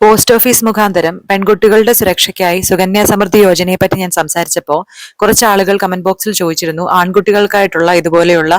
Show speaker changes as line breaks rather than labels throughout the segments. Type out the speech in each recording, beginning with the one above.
Post office മുഖാന്തരം പെൺകുട്ടികളുടെ സുരക്ഷയ്ക്കായി സുകന്യാ സമൃദ്ധി യോജനയെ പറ്റി ഞാൻ സംസാരിച്ചപ്പോൾ കുറച്ച് ആളുകൾ കമന്റ് ബോക്സിൽ ചോദിച്ചിരുന്നു ആൺകുട്ടികൾക്കായിട്ടുള്ള ഇതുപോലെയുള്ള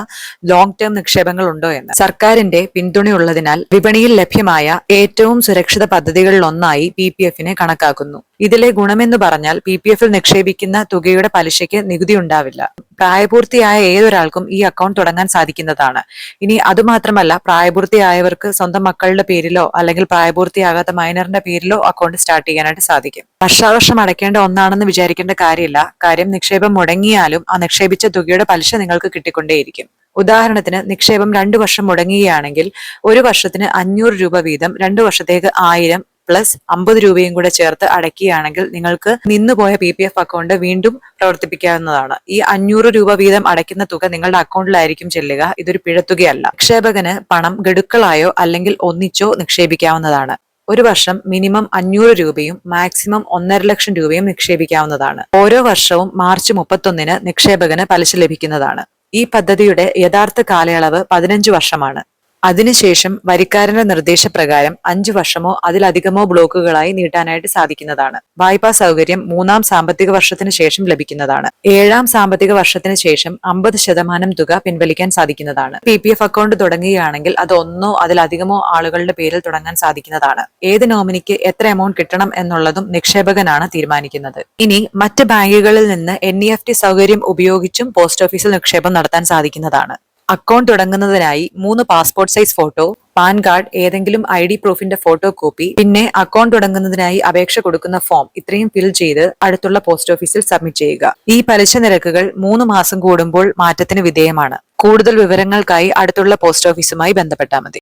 ലോങ് ടേം നിക്ഷേപങ്ങൾ ഉണ്ടോ എന്ന്. സർക്കാരിന്റെ പിന്തുണയുള്ളതിനാൽ വിപണിയിൽ ലഭ്യമായ ഏറ്റവും സുരക്ഷിത പദ്ധതികളിൽ ഒന്നായി PPF കണക്കാക്കുന്നു. ഇതിലെ ഗുണമെന്ന് പറഞ്ഞാൽ PPF നിക്ഷേപിക്കുന്ന തുകയുടെ പലിശയ്ക്ക് നികുതി ഉണ്ടാവില്ല. പ്രായപൂർത്തിയായ ഏതൊരാൾക്കും ഈ അക്കൗണ്ട് തുടങ്ങാൻ സാധിക്കുന്നതാണ്. ഇനി അതുമാത്രമല്ല, പ്രായപൂർത്തിയായവർക്ക് സ്വന്തം മക്കളുടെ പേരിലോ അല്ലെങ്കിൽ പ്രായപൂർത്തിയാകാത്ത മൈനറിന്റെ പേരിലോ അക്കൗണ്ട് സ്റ്റാർട്ട് ചെയ്യാനായിട്ട് സാധിക്കും. വർഷാവർഷം അടയ്ക്കേണ്ട ഒന്നാണെന്ന് വിചാരിക്കേണ്ട കാര്യമില്ല. കാര്യം നിക്ഷേപം മുടങ്ങിയാലും ആ നിക്ഷേപിച്ച തുകയുടെ പലിശ നിങ്ങൾക്ക് കിട്ടിക്കൊണ്ടേയിരിക്കും. ഉദാഹരണത്തിന് നിക്ഷേപം 2 വർഷം മുടങ്ങുകയാണെങ്കിൽ 1 വർഷത്തിന് 500 രൂപ വീതം 2 വർഷത്തേക്ക് 1000 പ്ലസ് 50 രൂപയും കൂടെ ചേർത്ത് അടയ്ക്കുകയാണെങ്കിൽ നിങ്ങൾക്ക് നിന്നുപോയ PPF അക്കൗണ്ട് വീണ്ടും പ്രവർത്തിപ്പിക്കാവുന്നതാണ്. ഈ 500 രൂപ വീതം അടയ്ക്കുന്ന തുക നിങ്ങളുടെ അക്കൗണ്ടിലായിരിക്കും ചെല്ലുക. ഇതൊരു പിഴത്തുകയല്ല. നിക്ഷേപകന് പണം ഗഡുക്കളായോ അല്ലെങ്കിൽ ഒന്നിച്ചോ നിക്ഷേപിക്കാവുന്നതാണ്. ഒരു വർഷം മിനിമം 500 രൂപയും മാക്സിമം 1.5 ലക്ഷം രൂപയും നിക്ഷേപിക്കാവുന്നതാണ്. ഓരോ വർഷവും മാർച്ച് 31 നിക്ഷേപകന് പലിശ ലഭിക്കുന്നതാണ്. ഈ പദ്ധതിയുടെ യഥാർത്ഥ കാലയളവ് 15 വർഷമാണ്. അതിനുശേഷം വരിക്കാരന്റെ നിർദ്ദേശപ്രകാരം 5 വർഷമോ അതിലധികമോ ബ്ലോക്കുകളായി നീട്ടാനായിട്ട് സാധിക്കുന്നതാണ്. വായ്പാ സൗകര്യം 3-ാം സാമ്പത്തിക വർഷത്തിന് ശേഷം ലഭിക്കുന്നതാണ്. 7-ാം സാമ്പത്തിക വർഷത്തിന് ശേഷം 50% തുക പിൻവലിക്കാൻ സാധിക്കുന്നതാണ്. PPF അക്കൗണ്ട് തുടങ്ങുകയാണെങ്കിൽ അത് ഒന്നോ അതിലധികമോ ആളുകളുടെ പേരിൽ തുടങ്ങാൻ സാധിക്കുന്നതാണ്. ഏത് നോമിനിക്ക് എത്ര എമൗണ്ട് കിട്ടണം എന്നുള്ളതും നിക്ഷേപകനാണ് തീരുമാനിക്കുന്നത്. ഇനി മറ്റ് ബാങ്കുകളിൽ നിന്ന് NEFT സൗകര്യം ഉപയോഗിച്ചും പോസ്റ്റ് ഓഫീസിൽ നിക്ഷേപം നടത്താൻ സാധിക്കുന്നതാണ്. അക്കൗണ്ട് തുടങ്ങുന്നതിനായി 3 passport size photo, PAN card, ഏതെങ്കിലും ID പ്രൂഫിന്റെ ഫോട്ടോ കോപ്പി, പിന്നെ അക്കൗണ്ട് തുടങ്ങുന്നതിനായി അപേക്ഷ കൊടുക്കുന്ന ഫോം ഇത്രയും ഫിൽ ചെയ്ത് അടുത്തുള്ള പോസ്റ്റ് ഓഫീസിൽ സബ്മിറ്റ് ചെയ്യുക. ഈ പലിശ നിരക്കുകൾ 3 മാസം കൂടുമ്പോൾ മാറ്റത്തിന് വിധേയമാണ്. കൂടുതൽ വിവരങ്ങൾക്കായി അടുത്തുള്ള പോസ്റ്റ് ഓഫീസുമായി ബന്ധപ്പെട്ടാൽ മതി.